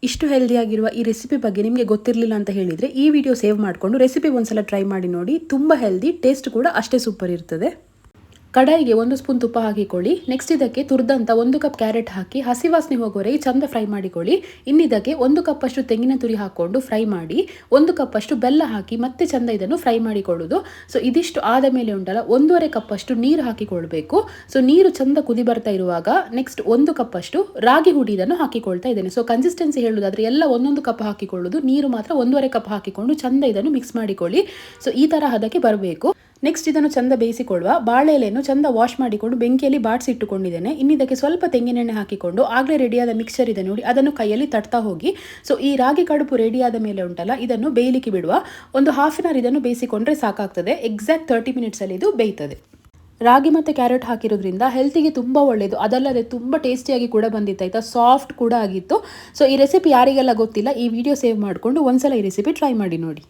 ಇಷ್ಟು ಹೆಲ್ದಿಯಾಗಿರುವ ಈ ರೆಸಿಪಿ ಬಗ್ಗೆ ನಿಮಗೆ ಗೊತ್ತಿರಲಿಲ್ಲ ಅಂತ ಹೇಳಿದರೆ ಈ ವಿಡಿಯೋ ಸೇವ್ ಮಾಡಿಕೊಂಡು ರೆಸಿಪಿ ಒಂದ್ಸಲ ಟ್ರೈ ಮಾಡಿ ನೋಡಿ. ತುಂಬ ಹೆಲ್ದಿ, ಟೇಸ್ಟ್ ಕೂಡ ಅಷ್ಟೇ ಸೂಪರ್ ಇರ್ತದೆ. ಕಡಾಯಿಗೆ 1 ಸ್ಪೂನ್ ತುಪ್ಪ ಹಾಕಿಕೊಳ್ಳಿ. ನೆಕ್ಸ್ಟ್ ಇದಕ್ಕೆ ತುರಿದಂಥ 1 ಕಪ್ ಕ್ಯಾರೆಟ್ ಹಾಕಿ ಹಸಿ ವಾಸನೆ ಹೋಗೋವರೆಗೆ ಚಂದ ಫ್ರೈ ಮಾಡಿಕೊಳ್ಳಿ. ಇನ್ನಿದಕ್ಕೆ 1 ಕಪ್ ಅಷ್ಟು ತೆಂಗಿನ ತುರಿ ಹಾಕ್ಕೊಂಡು ಫ್ರೈ ಮಾಡಿ 1 ಕಪ್ ಅಷ್ಟು ಬೆಲ್ಲ ಹಾಕಿ ಮತ್ತೆ ಚಂದ ಇದನ್ನು ಫ್ರೈ ಮಾಡಿಕೊಳ್ಳೋದು. ಸೊ ಇದಿಷ್ಟು ಆದ ಮೇಲೆ ಉಂಟಲ್ಲ 1.5 ಕಪ್ ಅಷ್ಟು ನೀರು ಹಾಕಿಕೊಳ್ಬೇಕು. ಸೊ ನೀರು ಚಂದ ಕುದಿ ಬರ್ತಾ ಇರುವಾಗ ನೆಕ್ಸ್ಟ್ 1 ಕಪ್ ಅಷ್ಟು ರಾಗಿ ಹುಡಿ ಇದನ್ನು ಹಾಕಿಕೊಳ್ತಾ ಇದ್ದೇನೆ. ಸೊ ಕನ್ಸಿಸ್ಟೆನ್ಸಿ ಹೇಳೋದಾದ್ರೆ ಎಲ್ಲ 1 ಕಪ್ ಹಾಕಿಕೊಳ್ಳೋದು, ನೀರು ಮಾತ್ರ 1.5 ಕಪ್ ಹಾಕಿಕೊಂಡು ಚಂದ ಇದನ್ನು ಮಿಕ್ಸ್ ಮಾಡಿಕೊಳ್ಳಿ. ಸೊ ಈ ತರ ಹದಕ್ಕೆ ಬರಬೇಕು. ನೆಕ್ಸ್ಟ್ ಇದನ್ನು ಚಂದ ಬೇಯಿಸಿಕೊಳ್ಳುವ. ಬಾಳೆ ಎಲೆಯನ್ನು ಚಂದ ವಾಶ್ ಮಾಡಿಕೊಂಡು ಬೆಂಕಿಯಲ್ಲಿ ಬಾಡಿಸಿಟ್ಟುಕೊಂಡಿದ್ದೇನೆ. ಇನ್ನಿದಕ್ಕೆ ಸ್ವಲ್ಪ ತೆಂಗಿನೆಣ್ಣೆ ಹಾಕಿಕೊಂಡು ಆಗಲೇ ರೆಡಿಯಾದ ಮಿಕ್ಸರ್ ಇದೆ ನೋಡಿ, ಅದನ್ನು ಕೈಯಲ್ಲಿ ತಟ್ತಾ ಹೋಗಿ. ಸೊ ಈ ರಾಗಿ ಕಡುಬು ರೆಡಿಯಾದ ಮೇಲೆ ಉಂಟಲ್ಲ ಇದನ್ನು ಬೇಯಲಿಕ್ಕೆ ಬಿಡುವ. ಒಂದು ಹಾಫ್ ಆನ್ ಅವರ್ ಇದನ್ನು ಬೇಯಿಸಿಕೊಂಡ್ರೆ ಸಾಕಾಗ್ತದೆ. ಎಕ್ಸಾಕ್ಟ್ 30 ಮಿನಿಟ್ಸಲ್ಲಿ ಇದು ಬೇಯ್ತದೆ. ರಾಗಿ ಮತ್ತು ಕ್ಯಾರೆಟ್ ಹಾಕಿರೋದ್ರಿಂದ ಹೆಲ್ತಿಗೆ ತುಂಬ ಒಳ್ಳೆಯದು. ಅದಲ್ಲದೆ ತುಂಬ ಟೇಸ್ಟಿಯಾಗಿ ಕೂಡ ಬಂದಿತ್ತು ಆಯಿತಾ, ಸಾಫ್ಟ್ ಕೂಡ ಆಗಿತ್ತು. ಸೊ ಈ ರೆಸಿಪಿ ಯಾರಿಗೆಲ್ಲ ಗೊತ್ತಿಲ್ಲ ಈ ವಿಡಿಯೋ ಸೇವ್ ಮಾಡಿಕೊಂಡು ಒಂದ್ಸಲ ಈ ರೆಸಿಪಿ ಟ್ರೈ ಮಾಡಿ ನೋಡಿ.